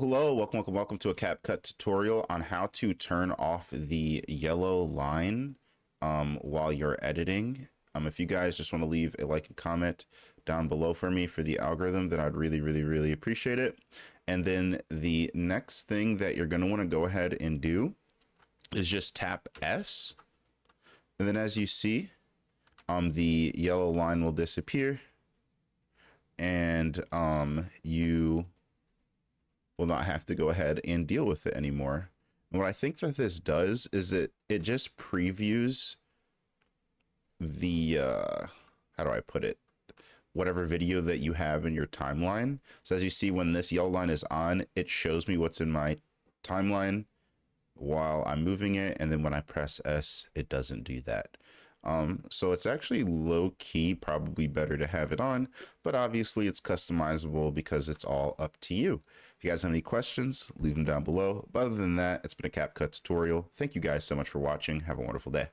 Hello, welcome to a CapCut tutorial on how to turn off the yellow line while you're editing. If you guys just want to leave a like and comment down below for me for the algorithm, then I'd really appreciate it. And then the next thing that you're going to want to go ahead and do is just tap S. And then as you see, the yellow line will disappear and you will not have to go ahead and deal with it anymore. And what I think that this does is it just previews the how do I put it, whatever video that you have in your timeline. So as you see, when this yellow line is on, it shows me what's in my timeline while I'm moving it, and then when I press S, it doesn't do that. So it's actually low key, probably better to have it on, but obviously it's customizable because it's all up to you. If you guys have any questions, leave them down below. But other than that, it's been a CapCut tutorial. Thank you guys so much for watching. Have a wonderful day.